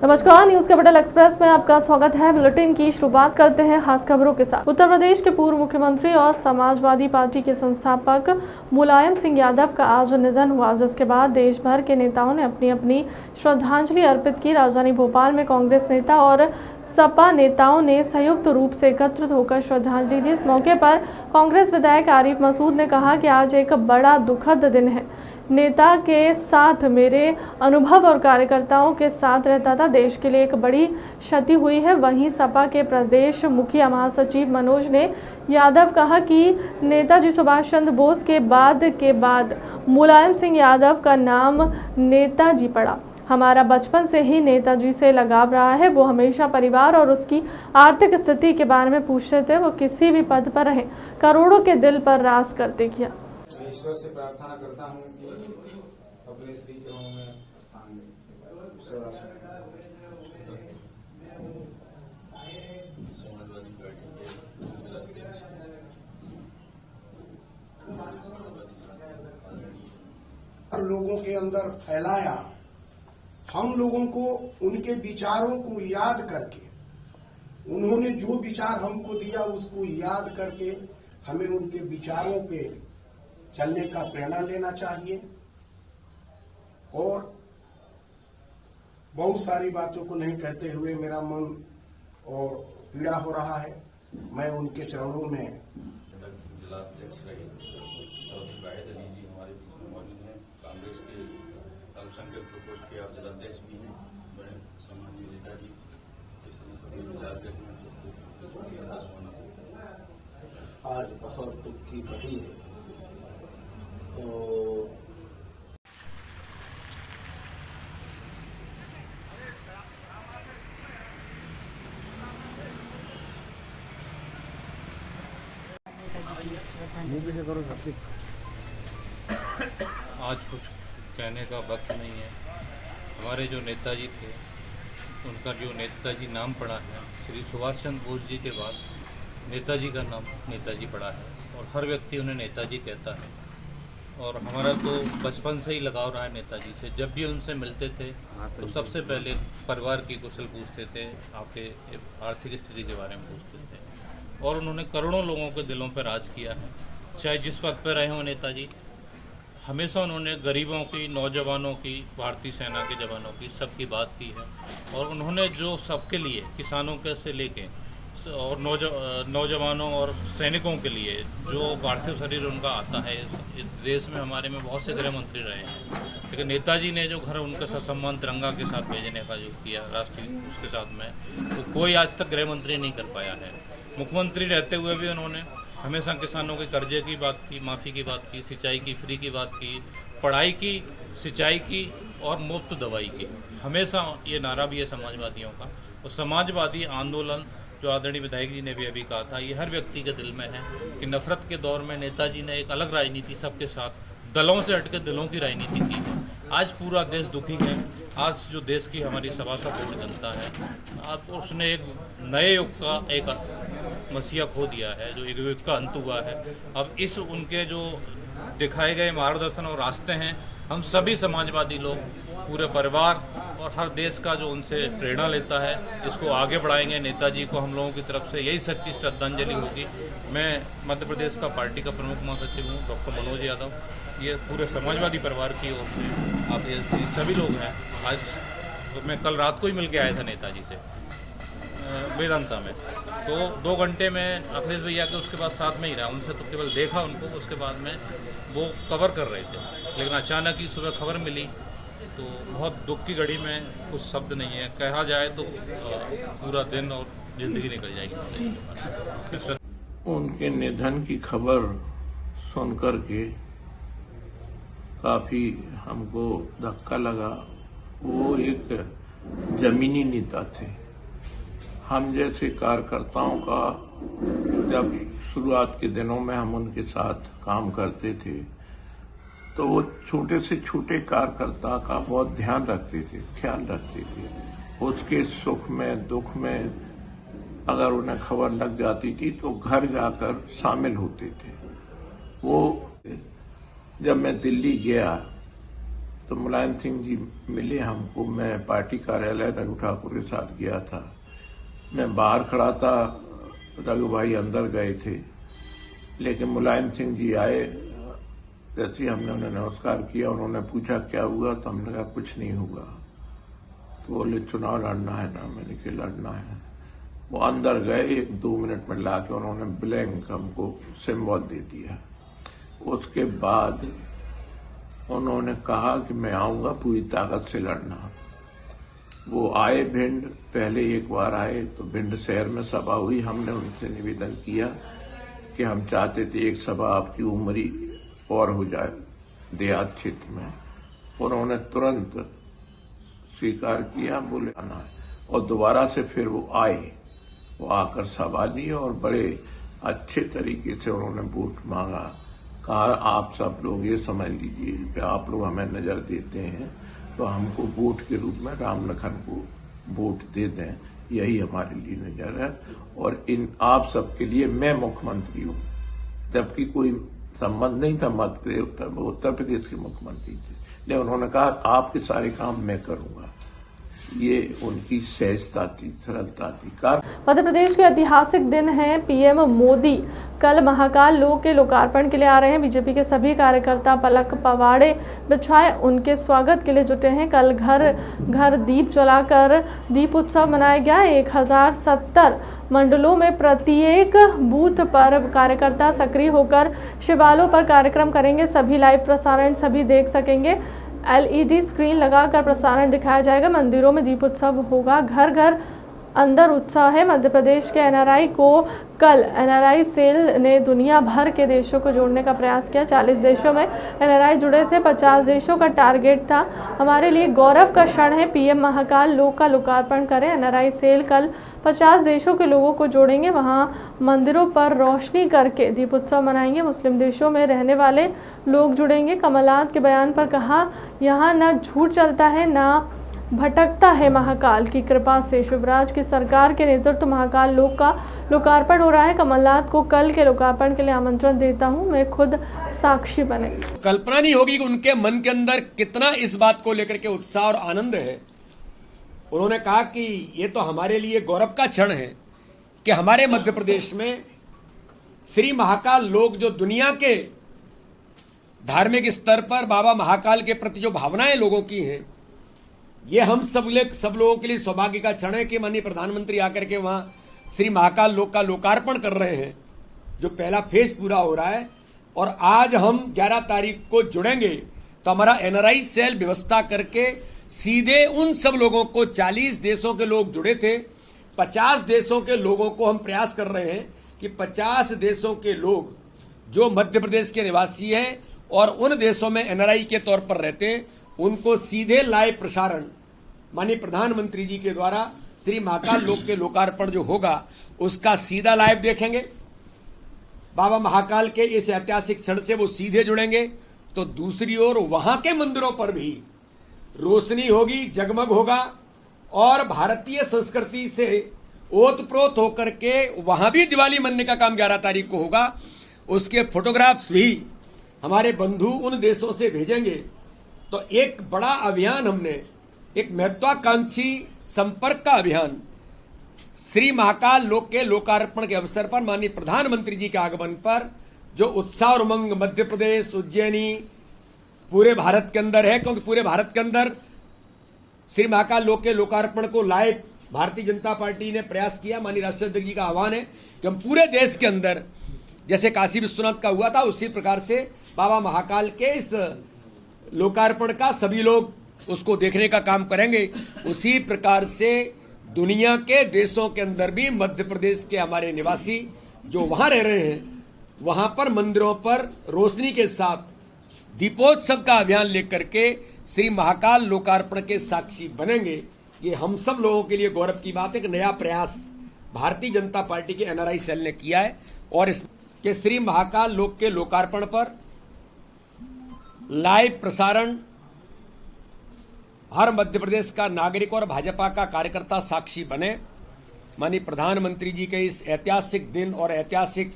नमस्कार, news capital express में आपका स्वागत है। बुलेटिन की शुरुआत करते हैं खास खबरों के साथ। उत्तर प्रदेश के पूर्व मुख्यमंत्री और समाजवादी पार्टी के संस्थापक मुलायम सिंह यादव का आज निधन हुआ, जिसके बाद देश भर के नेताओं ने अपनी अपनी श्रद्धांजलि अर्पित की। राजधानी भोपाल में कांग्रेस नेता और सपा नेताओं ने संयुक्त रूप से एकत्रित होकर श्रद्धांजलि दी। इस मौके पर कांग्रेस विधायक आरिफ मसूद ने कहा कि आज एक बड़ा दुखद दिन है। नेता के साथ मेरे अनुभव और कार्यकर्ताओं के साथ रहता था। देश के लिए एक बड़ी क्षति हुई है। वहीं सपा के प्रदेश मुखिया महासचिव मनोज ने यादव कहा कि नेताजी सुभाष चंद्र बोस के बाद मुलायम सिंह यादव का नाम नेताजी पड़ा। हमारा बचपन से ही नेताजी से लगाव रहा है। वो हमेशा परिवार और उसकी आर्थिक स्थिति के बारे में पूछते थे। वो किसी भी पद पर रहे, करोड़ों के दिल पर राज करते किया। ईश्वर से प्रार्थना करता हूँ कि अपने श्री चरणों में स्थान दें। समाजवादी पार्टी के जिलाध्यक्ष हम लोगों के अंदर फैलाया, हम लोगों को उनके विचारों को याद करके, उन्होंने जो विचार हमको दिया उसको याद करके हमें उनके विचारों पे चलने का प्रेरणा लेना चाहिए। और बहुत सारी बातों को नहीं कहते हुए मेरा मन और पीड़ा हो रहा है। मैं उनके चरणों में जिलाध्यक्ष रहे चौधरी वाहिद अली जी हमारे बीच में मौजूद हैं। कांग्रेस के अल्पसंख्यक प्रकोष्ठ के आप जिलाध्यक्ष भी हैं। बड़े सम्मानीय नेताजी इसमें विचार करते आज बहुत दुख की घड़ी है। तो आज कुछ कहने का वक्त नहीं है। हमारे जो नेताजी थे उनका जो नेताजी नाम पड़ा है, श्री सुभाष चंद्र बोस जी के बाद नेताजी का नाम नेताजी पड़ा है और हर व्यक्ति उन्हें नेताजी कहता है। और हमारा तो बचपन से ही लगाव रहा है नेताजी से। जब भी उनसे मिलते थे तो सबसे पहले परिवार की कुशल पूछते थे, आपके आर्थिक स्थिति के बारे में पूछते थे। और उन्होंने करोड़ों लोगों के दिलों पर राज किया है। चाहे जिस पद पर रहे हों नेताजी, हमेशा उन्होंने गरीबों की, नौजवानों की, भारतीय सेना के जवानों की सबकी बात की है। और उन्होंने जो सबके लिए, किसानों के से लेके और नौजवानों और सैनिकों के लिए जो पार्थिव शरीर उनका आता है, इस देश में हमारे में बहुत से गृह मंत्री रहे हैं, लेकिन नेताजी ने जो घर उनका ससम्मान तिरंगा के साथ भेजने का जो किया राष्ट्रीय उसके साथ में, तो कोई आज तक गृह मंत्री नहीं कर पाया है। मुख्यमंत्री रहते हुए भी उन्होंने हमेशा किसानों के कर्जे की बात की, माफ़ी की बात की, सिंचाई की फ्री की बात की, पढ़ाई की, सिंचाई की और मुफ्त दवाई की। हमेशा ये नारा भी है समाजवादियों का। और समाजवादी आंदोलन जो आदरणीय विधायक जी ने भी अभी कहा था, ये हर व्यक्ति के दिल में है कि नफरत के दौर में नेताजी ने एक अलग राजनीति सबके साथ, दलों से हटकर दिलों की राजनीति की है। आज पूरा देश दुखी है। आज जो देश की हमारी सवा-सौ करोड़ जनता है, अब उसने एक नए युग का एक मसीहा खो दिया है, जो एक युग का अंत हुआ है। अब इस उनके जो दिखाए गए मार्गदर्शन और रास्ते हैं, हम सभी समाजवादी लोग, पूरे परिवार और हर देश का जो उनसे प्रेरणा लेता है, इसको आगे बढ़ाएंगे। नेताजी को हम लोगों की तरफ से यही सच्ची श्रद्धांजलि होगी। मैं मध्य प्रदेश का पार्टी का प्रमुख महासचिव हूँ, डॉक्टर मनोज यादव। ये पूरे समाजवादी परिवार की ओर से आप ये सभी लोग हैं। आज तो मैं कल रात को ही मिल के आया था नेताजी से वेदांता में, तो 2 घंटे में अखिलेश भैया के उसके बाद साथ में ही रहा। उनसे तो केवल देखा उनको, उसके बाद में वो कवर कर रहे थे, लेकिन अचानक ही सुबह खबर मिली। तो बहुत दुख की घड़ी में कुछ शब्द नहीं है, कहा जाए तो पूरा दिन और जिंदगी निकल जाएगी। उनके निधन की खबर सुनकर के काफी हमको धक्का लगा। वो एक जमीनी नेता थे। हम जैसे कार्यकर्ताओं का जब शुरुआत के दिनों में हम उनके साथ काम करते थे, तो वो छोटे से छोटे कार्यकर्ता का बहुत ध्यान रखते थे, ख्याल रखते थे। उसके सुख में, दुख में अगर उन्हें खबर लग जाती थी तो घर जाकर शामिल होते थे। वो जब मैं दिल्ली गया तो मुलायम सिंह जी मिले हमको। मैं पार्टी कार्यालय रघु ठाकुर के साथ गया था। मैं बाहर खड़ा था, रघु भाई अंदर गए थे, लेकिन मुलायम सिंह जी आए। जैसे हमने उन्हें नमस्कार किया, उन्होंने पूछा क्या हुआ, तो हमने कहा कुछ नहीं हुआ। तो बोले चुनाव लड़ना है ना, मैंने कहा लड़ना है। वो अंदर गए, 1-2 मिनट में लाके उन्होंने ब्लैंक हमको सिंबल दे दिया। उसके बाद उन्होंने कहा कि मैं आऊंगा, पूरी ताकत से लड़ना। वो आए भिंड, पहले एक बार आए तो भिंड शहर में सभा हुई। हमने उनसे निवेदन किया कि हम चाहते थे एक सभा आपकी उमरी और हो जाए देहात क्षेत्र में। उन्होंने तुरंत स्वीकार किया, बोले आना है। और दोबारा से फिर वो आए, वो आकर सभा ली और बड़े अच्छे तरीके से उन्होंने वोट मांगा। कहा आप सब लोग ये समझ लीजिए कि आप लोग हमें नजर देते हैं तो हमको वोट के रूप में राम लखन को वोट दे दें, यही हमारे लिए नजर है। और इन आप सबके लिए मैं मुख्यमंत्री हूँ, जबकि कोई संबंध नहीं था उत्तर प्रदेश के मुख्यमंत्री थे। लेकिन उन्होंने कहा आपके सारे काम मैं करूंगा। ये उनकी सहजता थी, सरलता थी। मध्य प्रदेश के ऐतिहासिक दिन है। पीएम मोदी कल महाकाल लोक के लोकार्पण के लिए आ रहे हैं। बीजेपी के सभी कार्यकर्ता पलक पवाड़े बिछाए उनके स्वागत के लिए जुटे हैं। कल घर घर दीप जलाकर दीप उत्सव मनाया गया। 1070 मंडलों में प्रत्येक बूथ पर कार्यकर्ता सक्रिय होकर शिवालयों पर कार्यक्रम करेंगे। सभी लाइव प्रसारण सभी देख सकेंगे। LED स्क्रीन लगाकर प्रसारण दिखाया जाएगा। मंदिरों में दीप उत्सव होगा। घर घर अंदर उत्साह है। मध्य प्रदेश के NRI को कल NRI सेल ने दुनिया भर के देशों को जोड़ने का प्रयास किया। 40 देशों में NRI जुड़े थे। 50 देशों का टारगेट था। हमारे लिए गौरव का क्षण है। PM महाकाल लोक का लोकार्पण करें। NRI सेल कल 50 देशों के लोगों को जोड़ेंगे। वहां मंदिरों पर रोशनी करके दीप उत्सव मनाएंगे। मुस्लिम देशों में रहने वाले लोग जुड़ेंगे। कमलनाथ के बयान पर कहा, यहाँ न झूठ चलता है न भटकता है। महाकाल की कृपा से शिवराज की सरकार के नेतृत्व महाकाल लोक का लोकार्पण हो रहा है। कमलनाथ को कल के लोकार्पण के लिए आमंत्रण देता हूं, मैं खुद साक्षी बने। कल्पना नहीं होगी कि उनके मन के अंदर कितना इस बात को लेकर के उत्साह और आनंद है। उन्होंने कहा कि ये तो हमारे लिए गौरव का क्षण है कि हमारे मध्य प्रदेश में श्री महाकाल लोक, जो दुनिया के धार्मिक स्तर पर बाबा महाकाल के प्रति जो भावनाएं लोगों की हैं, ये हम सब लोगों के लिए सौभाग्य का क्षण है कि माननीय प्रधानमंत्री आकर के वहां श्री महाकाल लोक का लोकार्पण कर रहे हैं, जो पहला फेज पूरा हो रहा है। और आज हम 11 तारीख को जुड़ेंगे तो हमारा NRI सेल व्यवस्था करके सीधे उन सब लोगों को, 40 देशों के लोग जुड़े थे, 50 देशों के लोगों को हम प्रयास कर रहे हैं कि 50 देशों के लोग जो मध्य प्रदेश के निवासी हैं और उन देशों में NRI के तौर पर रहते हैं, उनको सीधे लाइव प्रसारण माननीय प्रधानमंत्री जी के द्वारा श्री महाकाल लोक के लोकार्पण जो होगा उसका सीधा लाइव देखेंगे। बाबा महाकाल के इस ऐतिहासिक क्षण से वो सीधे जुड़ेंगे। तो दूसरी ओर वहां के मंदिरों पर भी रोशनी होगी, जगमग होगा और भारतीय संस्कृति से ओतप्रोत होकर के वहां भी दिवाली मनने का काम 11 तारीख को होगा। उसके फोटोग्राफ्स भी हमारे बंधु उन देशों से भेजेंगे। तो एक बड़ा अभियान हमने, एक महत्वाकांक्षी संपर्क का अभियान श्री महाकाल लोक के लोकार्पण के अवसर पर माननीय प्रधानमंत्री जी के आगमन पर जो उत्साह और उमंग मध्य प्रदेश, उज्जैनी, पूरे भारत के अंदर है, क्योंकि पूरे भारत के अंदर श्री महाकाल लोक के लोकार्पण को लाइव भारतीय जनता पार्टी ने प्रयास किया। माननीय राष्ट्रीय अध्यक्ष जी का आह्वान है कि हम पूरे देश के अंदर जैसे काशी विश्वनाथ का हुआ था उसी प्रकार से बाबा महाकाल के इस लोकार्पण का सभी लोग उसको देखने का काम करेंगे। उसी प्रकार से दुनिया के देशों के अंदर भी मध्य प्रदेश के हमारे निवासी जो वहां रह रहे हैं, वहां पर मंदिरों पर रोशनी के साथ दीपोत्सव का अभियान लेकर के श्री महाकाल लोकार्पण के साक्षी बनेंगे। ये हम सब लोगों के लिए गौरव की बात है कि नया प्रयास भारतीय जनता पार्टी के NRI सेल ने किया है और इसके श्री महाकाल लोक के लोकार्पण पर लाइव प्रसारण हर मध्य प्रदेश का नागरिक और भाजपा का कार्यकर्ता साक्षी बने। माननीय प्रधानमंत्री जी के इस ऐतिहासिक दिन और ऐतिहासिक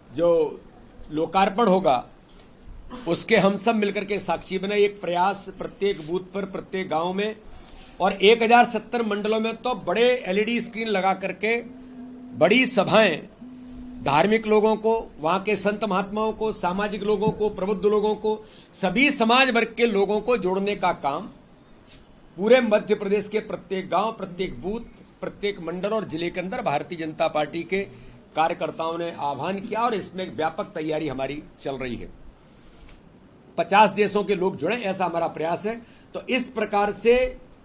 जो लोकार्पण होगा उसके हम सब मिलकर के साक्षी बने। एक प्रयास प्रत्येक बूथ पर, प्रत्येक गांव में और 1070 मंडलों में तो बड़े एलईडी स्क्रीन लगा करके बड़ी सभाएं धार्मिक लोगों को, वहां के संत महात्माओं को, सामाजिक लोगों को, प्रबुद्ध लोगों को, सभी समाज वर्ग के लोगों को जोड़ने का काम पूरे मध्य प्रदेश के प्रत्येक गांव, प्रत्येक बूथ, प्रत्येक मंडल और जिले के अंदर भारतीय जनता पार्टी के कार्यकर्ताओं ने आह्वान किया और इसमें एक व्यापक तैयारी हमारी चल रही है। 50 देशों के लोग जुड़े, ऐसा हमारा प्रयास है। तो इस प्रकार से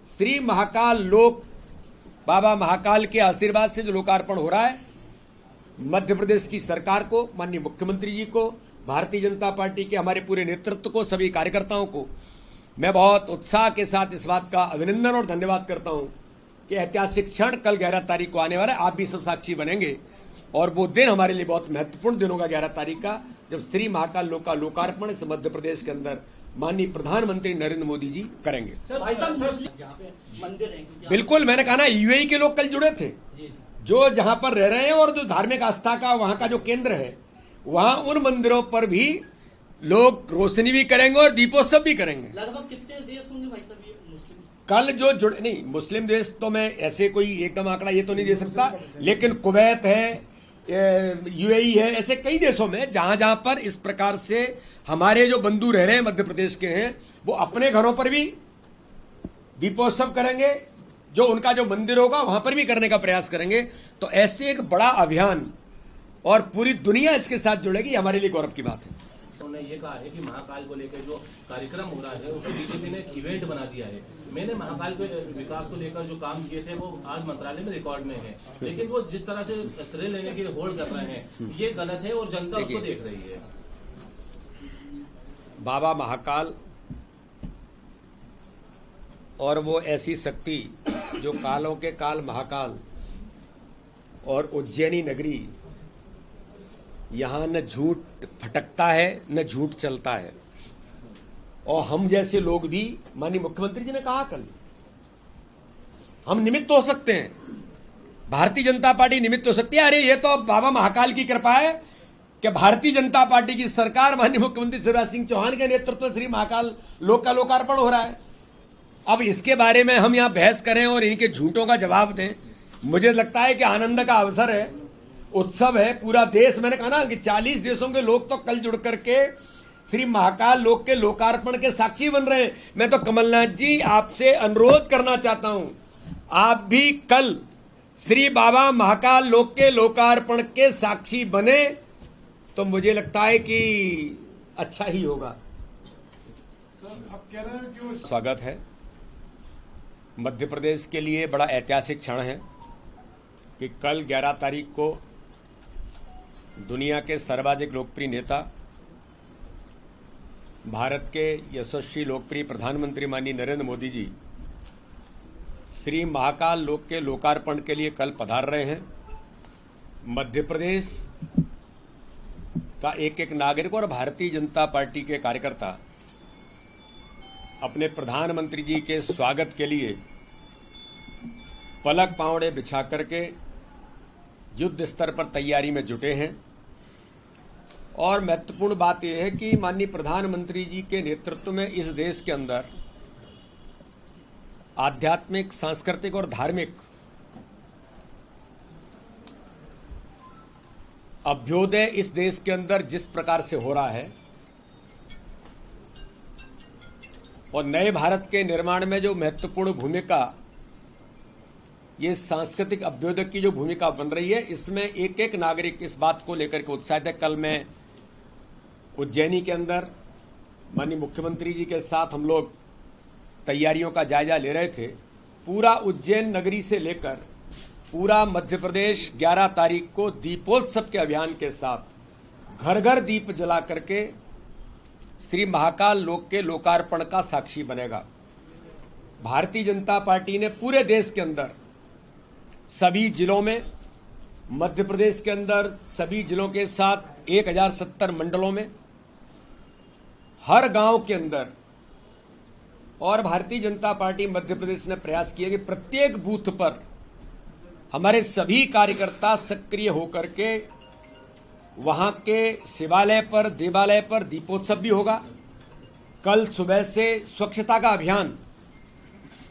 श्री महाकाल लोक बाबा महाकाल के आशीर्वाद से जो लोकार्पण हो रहा है, मध्य प्रदेश की सरकार को, माननीय मुख्यमंत्री जी को, भारतीय जनता पार्टी के हमारे पूरे नेतृत्व को, सभी कार्यकर्ताओं को मैं बहुत उत्साह के साथ इस बात का अभिनंदन और धन्यवाद करता हूं कि ऐतिहासिक क्षण कल 11 तारीख को आने वाला है। आप भी सब साक्षी बनेंगे और वो दिन हमारे लिए बहुत महत्वपूर्ण दिन होगा 11 तारीख का, जब श्री महाकाल लोक का लोकार्पण इस मध्य प्रदेश के अंदर माननीय प्रधानमंत्री नरेंद्र मोदी जी करेंगे। बिल्कुल, मैंने कहा ना, यूएई के लोग कल जुड़े थे, जो जहां पर रह रहे हैं और जो धार्मिक आस्था का वहां का जो केंद्र है, वहां उन मंदिरों पर भी लोग रोशनी भी करेंगे और दीपोत्सव भी करेंगे। लगभग कितने देश होंगे भाई साहब ये मुस्लिम? कल जो जुड़े, नहीं मुस्लिम देश तो मैं ऐसे कोई एकदम आंकड़ा ये तो नहीं दे सकता, लेकिन कुवैत है, यूएई है, ऐसे कई देशों में जहां जहां पर इस प्रकार से हमारे जो बंधु रह रहे हैं मध्य प्रदेश के हैं, वो अपने घरों पर भी दीपोत्सव करेंगे, जो उनका जो मंदिर होगा वहां पर भी करने का प्रयास करेंगे। तो ऐसे एक बड़ा अभियान और पूरी दुनिया इसके साथ जुड़ेगी, हमारे लिए गौरव की बात है। उन्होंने ये कहा है कि महाकाल को लेकर जो कार्यक्रम हो रहा है उसको बीजेपी ने इवेंट बना दिया है। मैंने महाकाल के विकास को लेकर जो काम किए थे वो आज मंत्रालय में रिकॉर्ड में है, लेकिन वो जिस तरह से श्रेय लेने के होल्ड कर रहे हैं ये गलत है और जनता उसको देख रही है। बाबा महाकाल और वो ऐसी शक्ति जो कालों के काल महाकाल और उज्जैनी नगरी, यहां न झूठ फटकता है न झूठ चलता है। और हम जैसे लोग भी, माननीय मुख्यमंत्री जी ने कहा कल, हम निमित्त हो सकते हैं, भारतीय जनता पार्टी निमित्त हो सकती है। अरे ये तो बाबा महाकाल की कृपा है कि भारतीय जनता पार्टी की सरकार, माननीय मुख्यमंत्री शिवराज सिंह चौहान के नेतृत्व में श्री महाकाल लोक का लोकार्पण हो रहा है। अब इसके बारे में हम यहां बहस करें और इनके झूठों का जवाब दें, मुझे लगता है कि आनंद का अवसर है, उत्सव है। पूरा देश, मैंने कहा ना कि 40 देशों के लोग तो कल जुड़ करके श्री महाकाल लोक के लोकार्पण के साक्षी बन रहे हैं। मैं तो कमलनाथ जी आपसे अनुरोध करना चाहता हूं, आप भी कल श्री बाबा महाकाल लोक के लोकार्पण के साक्षी बने तो मुझे लगता है कि अच्छा ही होगा। स्वागत है। मध्य प्रदेश के लिए बड़ा ऐतिहासिक क्षण है कि कल 11 तारीख को दुनिया के सर्वाधिक लोकप्रिय नेता, भारत के यशस्वी लोकप्रिय प्रधानमंत्री माननीय नरेंद्र मोदी जी श्री महाकाल लोक के लोकार्पण के लिए कल पधार रहे हैं। मध्य प्रदेश का एक एक नागरिक और भारतीय जनता पार्टी के कार्यकर्ता अपने प्रधानमंत्री जी के स्वागत के लिए पलक पावड़े बिछा करके युद्ध स्तर पर तैयारी में जुटे हैं। और महत्वपूर्ण बात यह है कि माननीय प्रधानमंत्री जी के नेतृत्व में इस देश के अंदर आध्यात्मिक, सांस्कृतिक और धार्मिक अभ्युदय इस देश के अंदर जिस प्रकार से हो रहा है और नए भारत के निर्माण में जो महत्वपूर्ण भूमिका, ये सांस्कृतिक अभ्युदय की जो भूमिका बन रही है, इसमें एक एक नागरिक इस बात को लेकर के उत्साहित है। कल मैं उज्जैनी के अंदर माननीय मुख्यमंत्री जी के साथ हम लोग तैयारियों का जायजा ले रहे थे। पूरा उज्जैन नगरी से लेकर पूरा मध्य प्रदेश 11 तारीख को दीपोत्सव के अभियान के साथ घर घर दीप जला करके श्री महाकाल लोक के लोकार्पण का साक्षी बनेगा। भारतीय जनता पार्टी ने पूरे देश के अंदर सभी जिलों में, मध्य प्रदेश के अंदर सभी जिलों के साथ 1070 मंडलों में, हर गांव के अंदर, और भारतीय जनता पार्टी मध्य प्रदेश ने प्रयास किया कि प्रत्येक बूथ पर हमारे सभी कार्यकर्ता सक्रिय होकर के वहां के शिवालय पर, देवालय पर दीपोत्सव भी होगा। कल सुबह से स्वच्छता का अभियान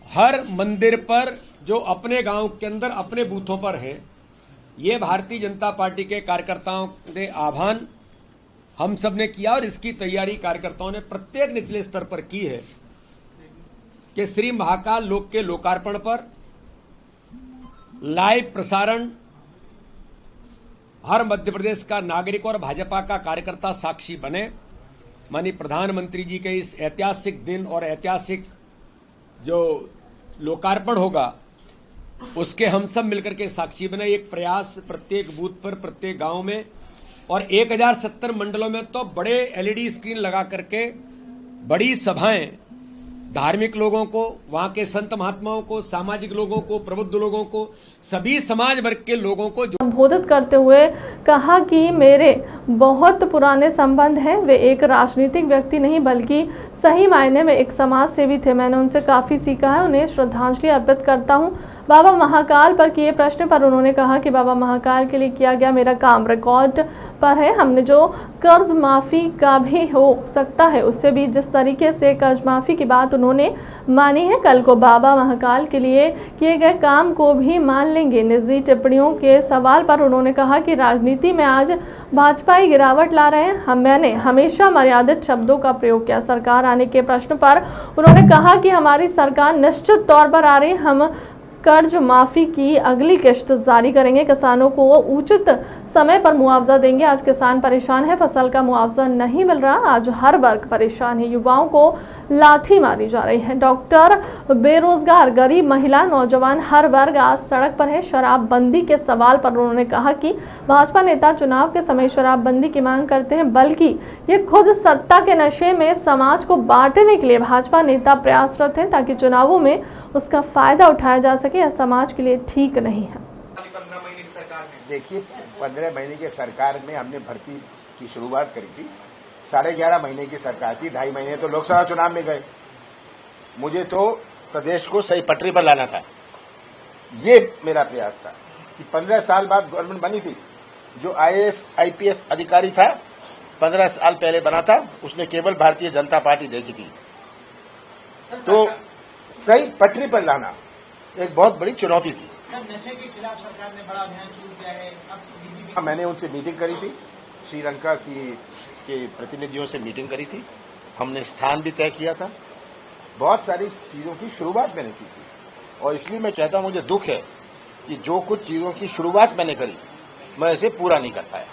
हर मंदिर पर जो अपने गांव के अंदर अपने बूथों पर है, ये भारतीय जनता पार्टी के कार्यकर्ताओं के आह्वान हम सब ने किया और इसकी तैयारी कार्यकर्ताओं ने प्रत्येक निचले स्तर पर की है कि श्री महाकाल लोक के लोकार्पण पर लाइव प्रसारण हर मध्य प्रदेश का नागरिक और भाजपा का कार्यकर्ता साक्षी बने। माननीय प्रधानमंत्री जी के इस ऐतिहासिक दिन और ऐतिहासिक जो लोकार्पण होगा उसके हम सब मिलकर के साक्षी बने। एक प्रयास प्रत्येक बूथ पर, प्रत्येक गांव में और 1070 मंडलों में तो बड़े एलईडी स्क्रीन लगा करके बड़ी सभाएं धार्मिक लोगों को, वहां के संत महात्माओं को, सामाजिक लोगों को, प्रबुद्ध लोगों को, सभी समाज वर्ग के लोगों को संबोधित करते हुए कहा कि मेरे बहुत पुराने संबंध हैं। वे एक राजनीतिक व्यक्ति नहीं बल्कि सही मायने में एक समाज सेवी थे। मैंने उनसे काफी सीखा है। उन्हें श्रद्धांजलि अर्पित करता हूं। बाबा महाकाल पर किए प्रश्न पर उन्होंने कहा कि बाबा महाकाल के लिए किया गया मेरा काम रिकॉर्ड पर है। हमने जो कर्ज माफी का भी हो सकता है उससे भी जिस तरीके से कर्ज माफी की बात उन्होंने मानी है, कल को बाबा महाकाल के लिए किए गए काम को भी मान लेंगे। निजी टिप्पणियों के सवाल पर उन्होंने कहा कि राजनीति में आज भाजपा गिरावट ला रहे हैं। मैंने हमेशा मर्यादित शब्दों का प्रयोग किया। सरकार आने के प्रश्न पर उन्होंने कहा कि हमारी सरकार निश्चित तौर पर आ रही है। हम कर्ज माफी की अगली किश्त जारी करेंगे। किसानों को उचित समय पर मुआवजा देंगे। आज किसान परेशान है, फसल का मुआवजा नहीं मिल रहा। आज हर वर्ग परेशान है। युवाओं को लाठी मारी जा रही है। डॉक्टर, बेरोजगार, गरीब, महिला, नौजवान, हर वर्ग आज सड़क पर है। शराबबंदी के सवाल पर उन्होंने कहा कि भाजपा नेता चुनाव के समय शराबबंदी की मांग करते हैं, बल्कि ये खुद सत्ता के नशे में समाज को बांटने के लिए भाजपा नेता प्रयासरत हैं ताकि चुनावों में उसका फायदा उठाया जा सके। यह समाज के लिए ठीक नहीं है। देखिए, 15 महीने की सरकार में हमने भर्ती की शुरुआत करी थी। 11.5 महीने की सरकार थी। 2.5 महीने तो लोकसभा चुनाव में गए। मुझे तो प्रदेश को सही पटरी पर लाना था। ये मेरा प्रयास था कि 15 साल बाद गवर्नमेंट बनी थी। जो IAS IPS अधिकारी था 15 साल पहले बना था, उसने केवल भारतीय जनता पार्टी देखी थी। तो सही पटरी पर लाना एक बहुत बड़ी चुनौती थी। सर, नशे के खिलाफ सरकार ने बड़ा अभियान शुरू किया है। अब बीजेपी, मैंने उनसे मीटिंग करी थी, श्रीलंका के प्रतिनिधियों से मीटिंग करी थी। हमने स्थान भी तय किया था। बहुत सारी चीजों की शुरुआत मैंने की थी और इसलिए मैं कहता हूं मुझे दुख है कि जो कुछ चीजों की शुरुआत मैंने करी मैं इसे पूरा नहीं कर पाया।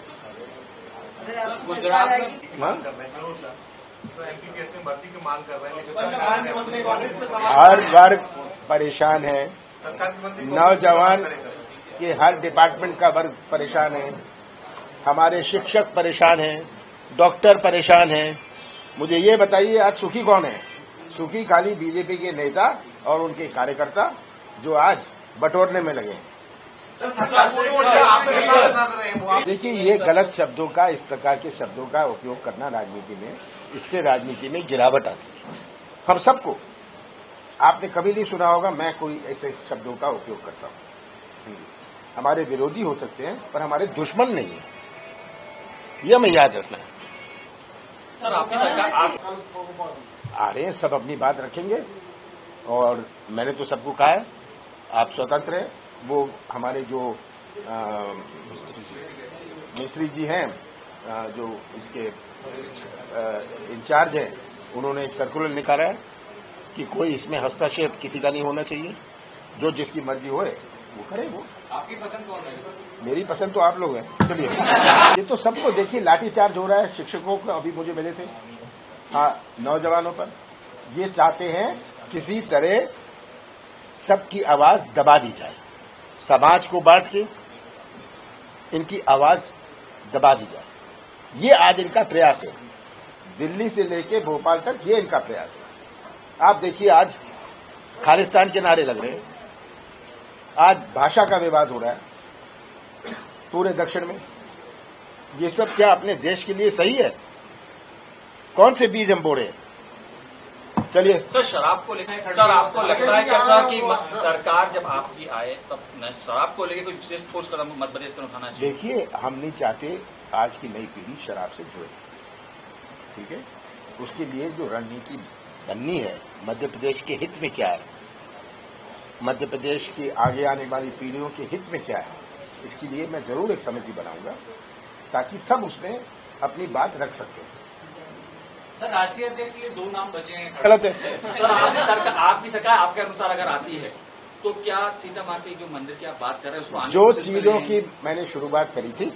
हर वर्ग परेशान है। नौजवान के हर डिपार्टमेंट का वर्ग परेशान है। हमारे शिक्षक परेशान हैं, डॉक्टर परेशान हैं। मुझे ये बताइए आज सुखी कौन है? सुखी खाली बीजेपी के नेता और उनके कार्यकर्ता जो आज बटोरने में लगे। देखिए, ये गलत शब्दों का, इस प्रकार के शब्दों का उपयोग करना राजनीति में, इससे राजनीति में गिरावट आती है। हम सबको, आपने कभी नहीं सुना होगा मैं कोई ऐसे शब्दों का उपयोग करता हूं। हमारे विरोधी हो सकते हैं पर हमारे दुश्मन नहीं है, यह हमें याद रखना है। सर, आपकी सरकार आ रहे हैं, सब अपनी बात रखेंगे और मैंने तो सबको कहा है आप स्वतंत्र हैं। वो हमारे जो मिस्त्री जी हैं, जो इसके इंचार्ज हैं, उन्होंने एक सर्कुलर निकाला है कि कोई इसमें हस्तक्षेप किसी का नहीं होना चाहिए। जो जिसकी मर्जी होए वो करे। वो आपकी पसंद कौन है? मेरी पसंद तो आप लोग हैं। चलिए, ये तो सबको देखिए, लाठीचार्ज हो रहा है शिक्षकों को, अभी मुझे मिले थे, हाँ, नौजवानों पर। ये चाहते हैं किसी तरह सबकी आवाज दबा दी जाए, समाज को बांट के इनकी आवाज दबा दी जाए। ये आज इनका प्रयास है। दिल्ली से लेके भोपाल तक ये इनका प्रयास है। आप देखिए, आज खालिस्तान के नारे लग रहे हैं, आज भाषा का विवाद हो रहा है पूरे दक्षिण में। ये सब क्या अपने देश के लिए सही है? कौन से बीज हम बोड़े? चलिए। सर शराब को लेकर सर आपको लगता है क्या सर कि सरकार जब आपकी आए तब शराब को लेकर कोई विशेष ठोस कदम मध्य प्रदेश में उठाना चाहिए? देखिए, हम नहीं चाहते आज की नई पीढ़ी शराब से जुड़े, ठीक है। उसके लिए जो रणनीति बननी है, मध्य प्रदेश के हित में क्या है, मध्य प्रदेश की आगे आने वाली पीढ़ियों के हित में क्या है, इसके लिए मैं जरूर एक समिति बनाऊंगा ताकि सब उसमें अपनी बात रख सकें। सर राष्ट्रीय अध्यक्ष के लिए 2 नाम बचे हैं। गलत है सर आपकी सरकार आपके अनुसार अगर आती है तो क्या सीतामाता जो मंदिर की आप बात कर रहे हैं उसको आने जो की कोशिश चीजों करेंगे? की मैंने शुरुआत करी थी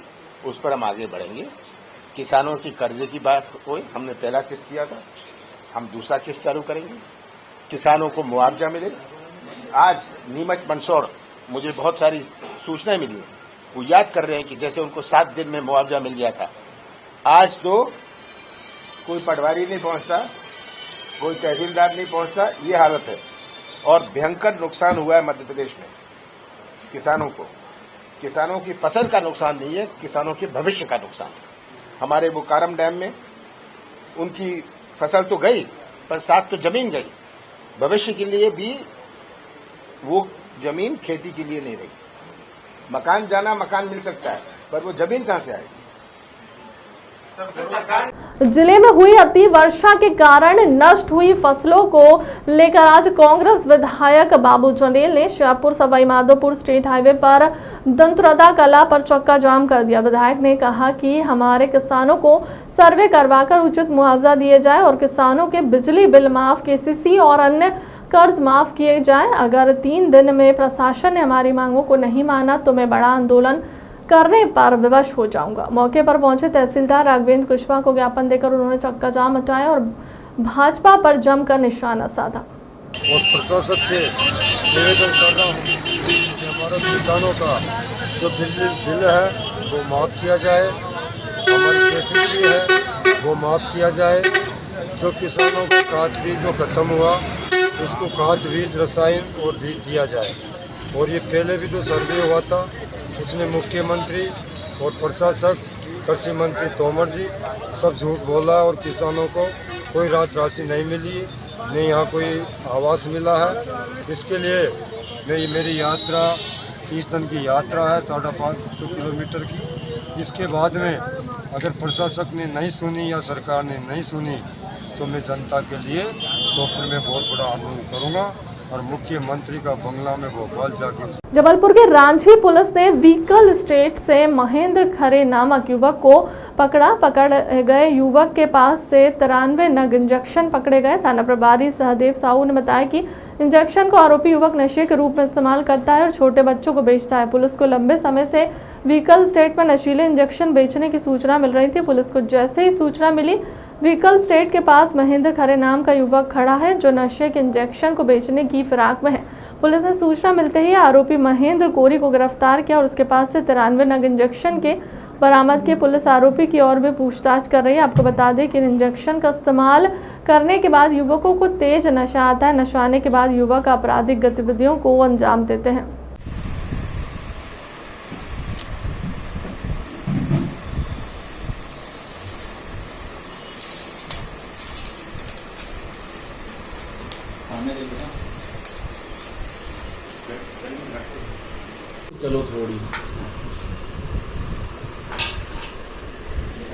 उस पर हम आगे बढ़ेंगे। किसानों की कर्जे की बात हुई, हमने पहला किस्त किया था, हम दूसरा किस्त चालू करेंगे। किसानों को मुआवजा मिले। आज नीमच मंदसौर मुझे बहुत सारी सूचनाएं मिली हैं, वो याद कर रहे हैं कि जैसे उनको 7 दिन में मुआवजा मिल गया था, आज तो कोई पटवारी नहीं पहुंचता, कोई तहसीलदार नहीं पहुंचता, ये हालत है। और भयंकर नुकसान हुआ है मध्य प्रदेश में किसानों को। किसानों की फसल का नुकसान नहीं है, किसानों के भविष्य का नुकसान है। हमारे बोकारो डैम में उनकी फसल तो गई, पर साथ तो जमीन गई। भविष्य के लिए भी वो जमीन खेती के लिए नहीं रही। मकान जाना, मकान मिल सकता है, पर वो जमीन कहां से आएगी? जिले में हुई अति वर्षा के कारण नष्ट हुई फसलों को लेकर आज कांग्रेस विधायक बाबू जंडेल ने शाहपुर सवाई माधोपुर स्टेट हाईवे पर दंतुरदा कला पर चक्का जाम कर दिया। विधायक ने कहा कि हमारे किसानों को सर्वे करवाकर उचित मुआवजा दिए जाए और किसानों के बिजली बिल माफ, केसीसी और अन्य कर्ज माफ किए जाएं। अगर 3 दिन में प्रशासन ने हमारी मांगों को नहीं माना तो मैं बड़ा आंदोलन करने पर विवश हो जाऊंगा। मौके पर पहुंचे तहसीलदार राघवेंद्र कुशवाहा को ज्ञापन देकर उन्होंने चक्का जाम हटाया और भाजपा पर जमकर निशाना साधा। और प्रशासन से निवेदन कर रहा हूँ कि हमारे किसानों का जो बिजली बिल है वो माफ किया जाए, हमारी केसीसी है वो माफ किया जाए। जो किसानों का खाद बीज जो खत्म हुआ उसको खाद बीज, रसायन और बीज दिया जाए। और ये पहले भी जो सर्वे हुआ था उसमें मुख्यमंत्री और प्रशासक, कृषि मंत्री तोमर जी सब झूठ बोला और किसानों को कोई राहत राशि नहीं मिली, नहीं यहाँ कोई आवास मिला है। इसके लिए मेरी यात्रा 30 दिन की यात्रा है, 550 किलोमीटर की। इसके बाद में अगर प्रशासक ने नहीं सुनी या सरकार ने नहीं सुनी तो मैं जनता के लिए दोपहर में बहुत बड़ा आंदोलन करूँगा और मुख्यमंत्री का बंगला में भोपाल जाकर। जबलपुर के रांची पुलिस ने व्हीकल स्टेट से महेंद्र खरे नामक युवक को पकड़े गए युवक के पास से 93 नग इंजेक्शन पकड़े गए। थाना प्रभारी सहदेव साहू ने बताया कि इंजेक्शन को आरोपी युवक नशे के रूप में इस्तेमाल करता है और छोटे बच्चों को बेचता है। पुलिस को लंबे समय से व्हीकल स्टेट में नशीले इंजेक्शन बेचने की सूचना मिल रही थी। पुलिस को जैसे ही सूचना मिली, व्हीकल स्टेट के पास महेंद्र खरे नाम का युवक खड़ा है जो नशे के इंजेक्शन को बेचने की फिराक में है। पुलिस ने सूचना मिलते ही आरोपी महेंद्र कोरी को गिरफ्तार किया और उसके पास से 93 नग इंजेक्शन के बरामद किए। पुलिस आरोपी की और भी पूछताछ कर रही है। आपको बता दें कि इंजेक्शन का इस्तेमाल करने के बाद युवकों को तेज नशा आता है। नशा आने के बाद युवक आपराधिक गतिविधियों को अंजाम देते हैं। चलो थोड़ी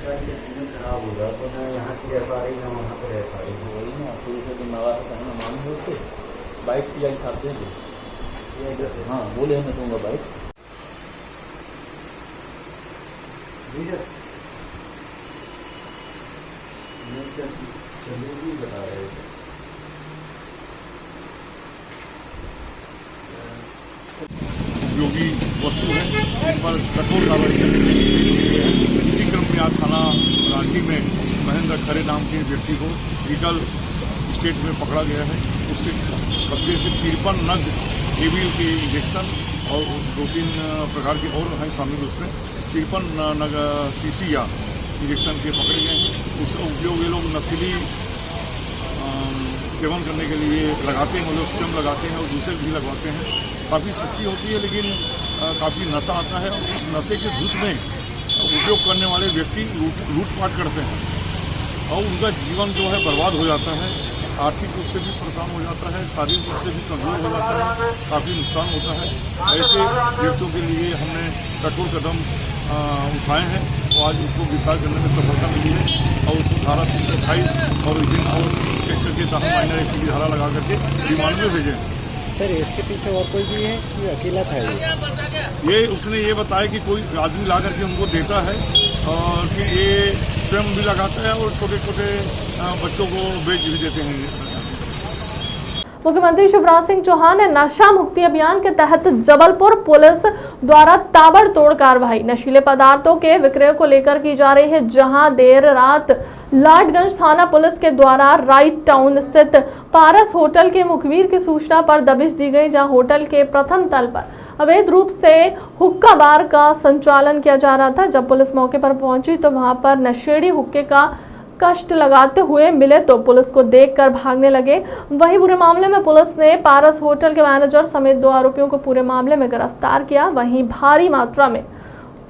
खराब हो गया तो मैं यहाँ की रह पा रही ना वहाँ पर रह पा रही हूँ। वही ना शुरू से तो नवा कहना मान होते बाइक की जाए साथ हैं। हाँ बोले मैं दूंगा बाइक। जी सर, मैं चलिए बता रहे थे। उपयोगी वस्तु है, इन पर कठोर कार्रवाई करनी चाहिए। इसी क्रम में आज थाना रांची में महेंद्र खरे नाम के व्यक्ति को व्हीकल स्टेट में पकड़ा गया है। उससे कब्जे से 53 नग एबीयू के इंजेक्शन और 2-3 प्रकार के और हैं शामिल। उसमें 53 नग सीसी या इंजेक्शन के पकड़े गए हैं। उसका उपयोग ये लोग नशीली सेवन करने के लिए लगाते हैं, मतलब स्वयं लगाते हैं और दूसरे भी लगवाते हैं। काफ़ी सस्ती होती है लेकिन काफ़ी नशा आता है और उस नशे के धुत में उपयोग करने वाले व्यक्ति लूटपाट करते हैं और उनका जीवन जो है बर्बाद हो जाता है। आर्थिक रूप से भी परेशान हो जाता है, शारीरिक रूप से भी कमजोर हो जाता है, काफ़ी नुकसान होता है। ऐसे व्यक्तियों के लिए हमने कठोर कदम उठाए हैं और आज उसको गिरफ्तार करने में सफलता मिली है और उसको धारा 328 और विभिन्न और सेक्टर के तहत माइनर एक्ट की धारा लगा करके रिमांड में भेजे। सर इसके पीछे और कोई भी है कि अकेला था ये उसने ये बताया कि कोई आदमी ला करके उनको देता है और कि ये स्वयं भी लगाता है और छोटे छोटे बच्चों को बेच भी देते हैं। मुख्यमंत्री शिवराज सिंह चौहान ने नशा मुक्ति अभियान के तहत जबलपुर पुलिस द्वारा ताबड़तोड़ कार्रवाई। नशीले पदार्थों के विक्रय को लेकर की जा रही है, जहां देर रात लाटगंज थाना पुलिस के द्वारा राइट टाउन स्थित पारस होटल के मुखबिर की सूचना पर दबिश दी गई, जहां होटल के प्रथम तल पर अवैध रूप से हुक्का बार का संचालन किया जा रहा था। जब पुलिस मौके पर पहुंची तो वहां पर नशेड़ी हुक्के का कष्ट लगाते हुए मिले तो पुलिस को देखकर भागने लगे। वहीं पूरे मामले में पुलिस ने पारस होटल के मैनेजर समेत 2 आरोपियों को पूरे मामले में गिरफ्तार किया। वहीं भारी मात्रा में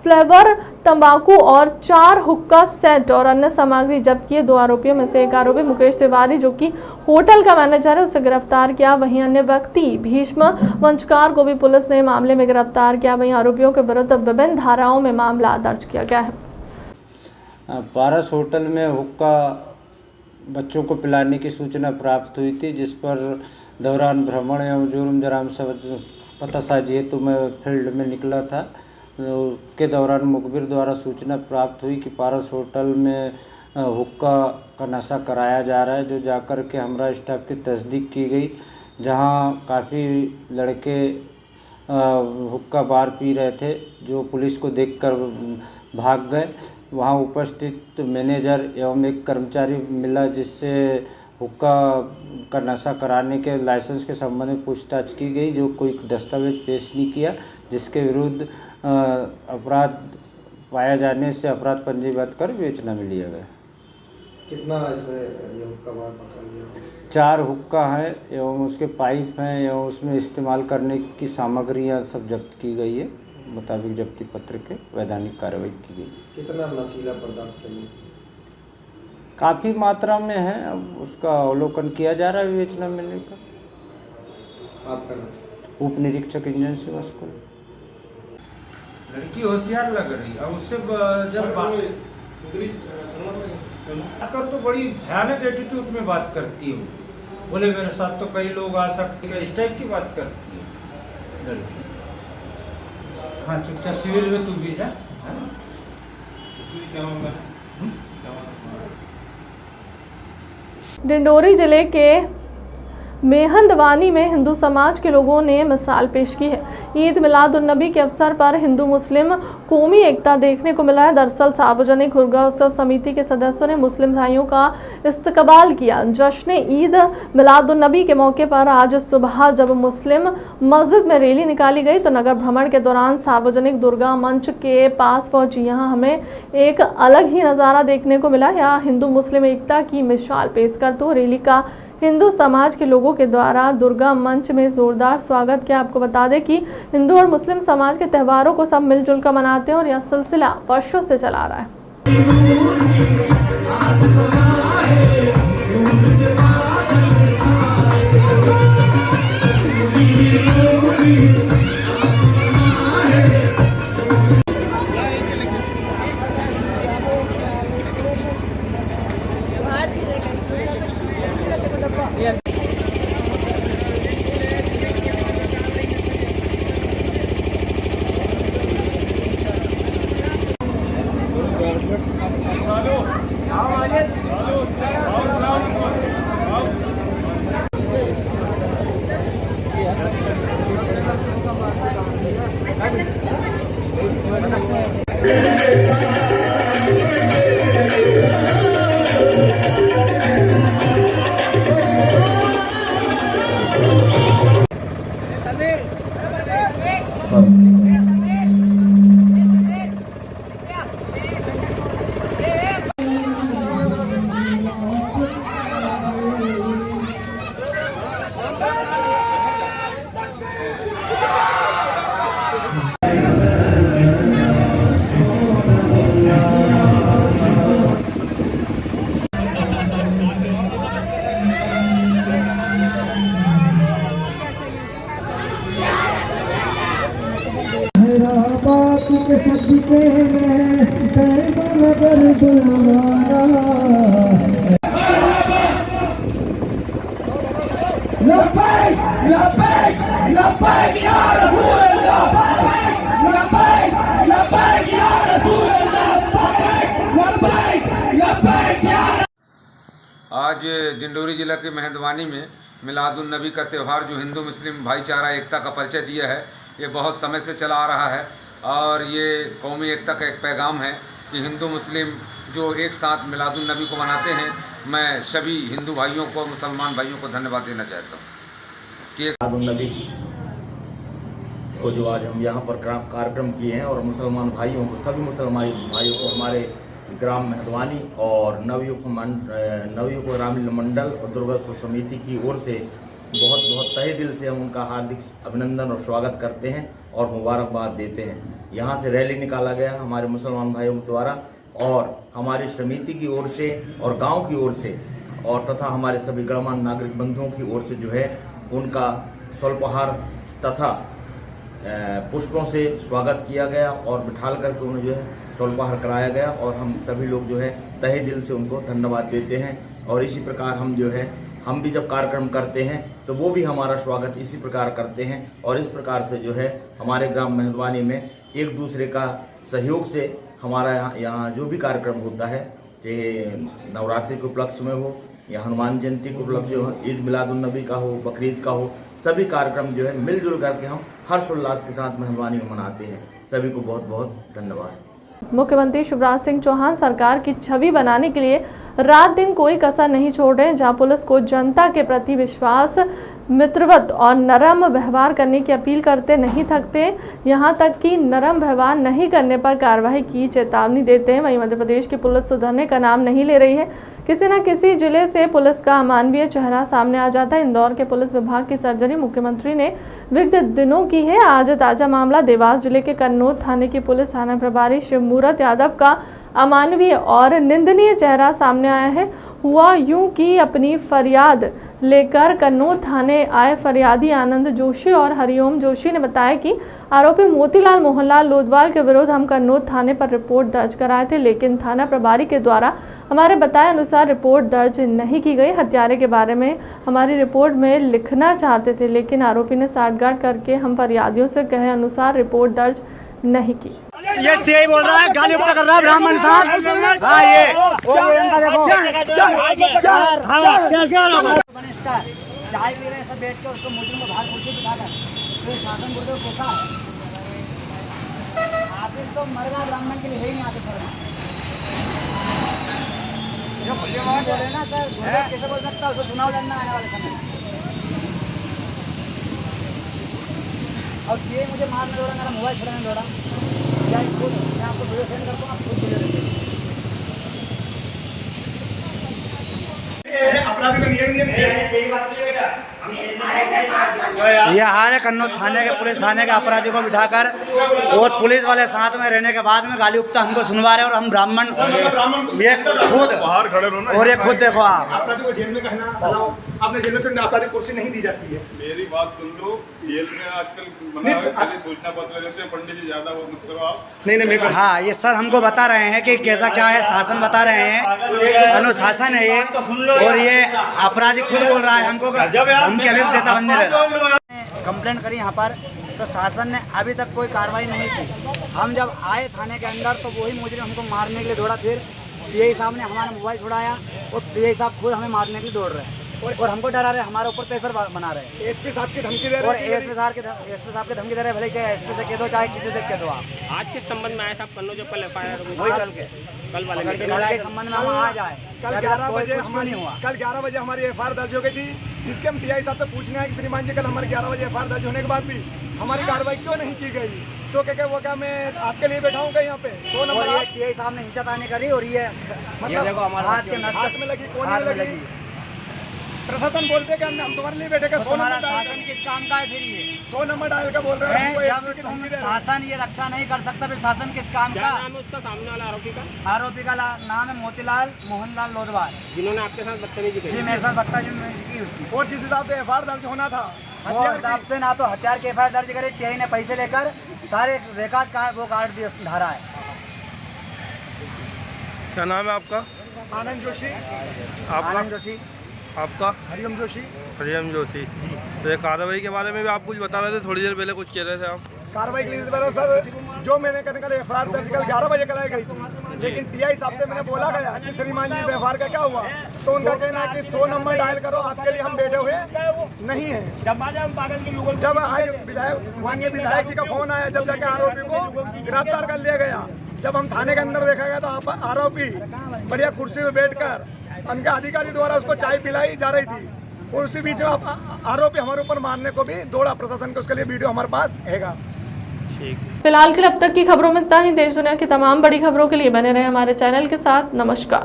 फ्लेवर तंबाकू और 4 हुक्का सेट और अन्य सामग्री जब्त किए। 2 आरोपियों में से एक आरोपी मुकेश तिवारी जो कि होटल का मैनेजर है, उसे गिरफ्तार किया। वहीं अन्य व्यक्ति भीष्म वंचकार को भी पुलिस ने मामले में गिरफ्तार किया। वहीं आरोपियों के विरुद्ध विभिन्न धाराओं में मामला दर्ज किया गया है। पारस होटल में हुक्का बच्चों को पिलाने की सूचना प्राप्त हुई थी, जिस पर दौरान भ्रमण एवं जुर्म जराम पतासाजी हेतु मैं फील्ड में निकला था। के दौरान मुखबिर द्वारा सूचना प्राप्त हुई कि पारस होटल में हुक्का का नशा कराया जा रहा है, जो जाकर के हमरा स्टाफ की तस्दीक की गई, जहां काफ़ी लड़के हुक्का बार पी रहे थे, जो पुलिस को देखकर भाग गए। वहां उपस्थित मैनेजर एवं एक कर्मचारी मिला, जिससे हुक्का का नशा कराने के लाइसेंस के संबंध में पूछताछ की गई, जो कोई दस्तावेज पेश नहीं किया, जिसके विरुद्ध अपराध पाया जाने से अपराध पंजीबद्ध कर बेचना में लिया गया। कितना इसमें ये हुक्का बार पकड़ा गया? 4 हुक्का है एवं उसके पाइप हैं एवं उसमें इस्तेमाल करने की सामग्रियां सब जब्त की गई है। मुताबिक जब्ती पत्र के वैधानिक कार्रवाई की गई। कितना नशीला पदार्थ है? काफ़ी मात्रा में है, अब उसका अवलोकन किया जा रहा है विवेचना मिलने का। आपका नाम? उप निरीक्षक इंजन सिंह स्कूल। लड़की होशियार लग रही है, उससे जब बात तो बड़ी भयानक एटीट्यूड में बात करती है। बोले मेरे साथ तो कई लोग आ सकते हैं, इस टाइप की बात करती है लड़की। हाँ चुपचाप सिविल में तू भी जा। डिंडोरी जिले के मेहंदवानी में हिंदू समाज के लोगों ने मिसाल पेश की है। ईद मिलाद उन नबी के अवसर पर हिंदू मुस्लिम कौमी एकता देखने को मिला है। दरअसल सार्वजनिक हुर्गा उत्सव समिति के सदस्यों ने मुस्लिम भाइयों का इस्तकबाल किया। जश्न ईद मिलाद उन नबी के मौके पर आज सुबह जब मुस्लिम मस्जिद में रैली निकाली गई तो नगर भ्रमण के दौरान सार्वजनिक दुर्गा मंच के पास पहुंची। यहाँ हमें एक अलग ही नज़ारा देखने को मिला। यहाँ हिंदू मुस्लिम एकता की मिसाल पेश करते हुए रैली का हिंदू समाज के लोगों के द्वारा दुर्गा मंच में जोरदार स्वागत किया। आपको बता दें कि हिंदू और मुस्लिम समाज के त्योहारों को सब मिलजुल कर मनाते हैं और यह सिलसिला वर्षों से चला रहा है। आज डिंडोरी जिला के मेहंदवानी में मिलादुन नबी का त्यौहार जो हिंदू मुस्लिम भाईचारा एकता का परिचय दिया है, ये बहुत समय से चला आ रहा है और ये कौमी एकता का एक पैगाम है कि हिंदू मुस्लिम जो एक साथ मिलादुन नबी को मनाते हैं। मैं सभी हिंदू भाइयों को, मुसलमान भाइयों को धन्यवाद देना चाहता हूँ कि मिलादुन नबी को जो आज हम यहाँ पर कार्यक्रम किए हैं और मुसलमान भाइयों को, सभी मुसलमान भाइयों को हमारे ग्राम मेहंदवानी और नवयुग ग्रामीण मंडल और दुर्गोत्सव समिति की ओर से बहुत बहुत तहे दिल से हम उनका हार्दिक अभिनंदन और स्वागत करते हैं और मुबारकबाद देते हैं। यहाँ से रैली निकाला गया हमारे मुसलमान भाइयों द्वारा और हमारी समिति की ओर से और गांव की ओर से और तथा हमारे सभी गणमान्य नागरिक बंधुओं की ओर से जो है उनका स्वल्पहार तथा पुष्पों से स्वागत किया गया और बिठाल करके उन्हें जो है स्वल्पहार कराया गया और हम सभी लोग जो है तहे दिल से उनको धन्यवाद देते हैं। और इसी प्रकार हम जो है हम भी जब कार्यक्रम करते हैं तो वो भी हमारा स्वागत इसी प्रकार करते हैं और इस प्रकार से जो है हमारे ग्राम मेहंदवानी में एक दूसरे का सहयोग से हमारा यहाँ जो भी कार्यक्रम होता है, चाहे नवरात्रि के उपलक्ष्य में हो या हनुमान जयंती के उपलक्ष्य हो, ईद मिलादुन नबी का हो, बकरीद का हो, सभी कार्यक्रम जो है मिलजुल करके हम हर्षोल्लास के साथ मेहंदवानी में मनाते हैं। सभी को बहुत बहुत धन्यवाद। मुख्यमंत्री शिवराज सिंह चौहान सरकार की छवि बनाने के लिए रात दिन कोई कसर नहीं छोड़ रहे, जहां पुलिस को जनता के प्रति विश्वास, मित्रवत और नरम व्यवहार करने की अपील करते नहीं थकते, यहां तक कि नरम व्यवहार नहीं करने पर कार्रवाई की चेतावनी देते हैं। वहीं मध्य प्रदेश की पुलिस सुधरने का नाम नहीं ले रही है। किसी न किसी जिले से पुलिस का अमानवीय चेहरा सामने आ जाता है। इंदौर के पुलिस विभाग की सर्जरी मुख्यमंत्री ने विगत दिनों की है। आज ताजा मामला देवास जिले के कन्नौज थाने की पुलिस थाना प्रभारी शिवमूरत यादव का अमानवीय और निंदनीय चेहरा सामने आया है। हुआ यूं कि अपनी फरियाद लेकर कन्नौज थाने आए फरियादी आनंद जोशी और हरिओम जोशी ने बताया कि आरोपी मोतीलाल मोहनलाल लोधवाल के विरुद्ध हम कन्नौज थाने पर रिपोर्ट दर्ज कराए थे, लेकिन थाना प्रभारी के द्वारा हमारे बताए अनुसार रिपोर्ट दर्ज नहीं की गई। हत्यारे के बारे में हमारी रिपोर्ट में लिखना चाहते थे, लेकिन आरोपी ने साठगांठ करके हम फरियादियों से कहे अनुसार रिपोर्ट दर्ज नहीं की। ये देव बोल रहा है, गाली उपता कर रहा है ब्राह्मण साहब। हाँ ये चाय पी रहे सब बैठ के उसको मुझे में बाहर कुर्सी बिठाकर तो शासन बोलते हो कैसा है। आखिर तो मरगा ब्राह्मण के लिए है ही नहीं आते बोले ना सर, कैसे बोल सकता है, उसको चुनाव लड़ना आने वाले समय। और ये मुझे मारने दौड़ा, मेरा मोबाइल छुड़ाने दौड़ा, मैं आपको वीडियो सेंड करता हूँ, आप खुद वीडियो देखिए। ये हाल है कन्नौज थाने के पुलिस थाने के अपराधियों को बिठाकर और पुलिस वाले साथ में रहने के बाद में गाली उपता हमको सुनवा रहे और हम ब्राह्मण ये खुद बाहर खड़े रहो ना। और ये खुद देखो आप अपराधी को जेल में कहना अलाउ, अपने जेल में क्यों अपराधी कुर्सी नहीं दी जाती है। मेरी बात सुन लो, जेल में आजकल सूचना पत्र देते हैं पंडित जी, ज्यादा वो मत करो आप। नहीं हाँ ये सर हमको बता रहे हैं कि कैसा क्या है, शासन बता रहे हैं, अनुशासन है ये, और ये अपराधी खुद बोल रहा है हमको धमकी अभी देता बंदे रहे। कंप्लेंट करी यहाँ पर तो शासन ने अभी तक कोई कार्रवाई नहीं की। हम जब आए थाने के अंदर तो वही मुजरिम हमको मारने के लिए दौड़ा, फिर पीआई साहब ने हमारा मोबाइल छुड़ाया और पीआई साहब खुद हमें मारने के लिए दौड़ रहे हैं और हमको डरा रहे, हमारे ऊपर प्रेशर बना रहे हैं। एसपी साहब की धमकी दे रहे हैं और एसपी साहब की धमकी दे रहे हैं, भले चाहे एसपी से कह दो चाहे किसी से कह दो। आप आज किस संबंध में आया था कन्नौज पर एफआईआर? वही कल वाले के संबंध में हम आज आए। कल 11 बजे हमारी एफआईआर दर्ज हो गई थी, जिसके हम टीआई साहब से पूछने आए कि श्रीमान जी कल हमारे 11 बजे एफआईआर दर्ज होने के बाद भी हमारी कार्रवाई क्यों नहीं की गई। तो क्या वो क्या मैं आपके लिए बैठा हूँ यहाँ पे 100 नंबर टीआई साहब ने हिंसातानी करी और ये मतलब हाथ में लगी, कोने में लगी। प्रशासन बोलते हैं कि हम तुम्हारे लिए बैठे, 100 नंबर शासन किस काम का है फिर ये 100 नंबर डायल का बोल रहे हैं। शासन ये रक्षा नहीं कर सकता, फिर शासन किस काम का? नाम है उसका सामने वाला आरोपी का? आरोपी का नाम है मोतीलाल मोहनलाल लोधवाल, जिन्होंने आपके साथ बदतमीजी की। जी मेरे साथ बदतमीजी की उसकी। और जिस हिसाब से एफआईआर दर्ज होना था वो हिसाब से ना तो हथियार के एफआईआर दर्ज करे, टीआई ने पैसे लेकर सारे रिकॉर्ड कार्ड वो काट दिए उसने धारा है। क्या नाम है आपका? आनंद जोशी। आपका? आनंद जोशी। आपका? हरिओम जोशी। हरिओम जोशी। तो ये कार्रवाई के बारे में भी आप कुछ बता रहे थे, थोड़ी देर पहले कुछ कह रहे थे आप। कार्रवाई के लिए सर जो मैंने कल एफआईआर दर्ज कल 11 बजे कराई गई थी, लेकिन टीआई साहब से मैंने बोला गया कि श्रीमान जी से एफआईआर का क्या हुआ, तो उनका कहना है कि 100 नंबर डायल करो, आपके लिए हम बैठे हुए नहीं है। जब आज विधायक माननीय विधायक जी का फोन आया, जब जाके आरोपी को गिरफ्तार कर लिया गया, जब हम थाने के अंदर देखा गया तो आरोपी बढ़िया कुर्सी में बैठकर उनके अधिकारी द्वारा उसको चाय पिलाई जा रही थी, और उसी बीच में आरोपी हमारे ऊपर मारने को भी दौड़ा प्रशासन के, उसके लिए वीडियो हमारे पास हैगा। फिलहाल के लिए अब तक की खबरों में इतना ही। देश दुनिया की तमाम बड़ी खबरों के लिए बने रहे हमारे चैनल के साथ। नमस्कार।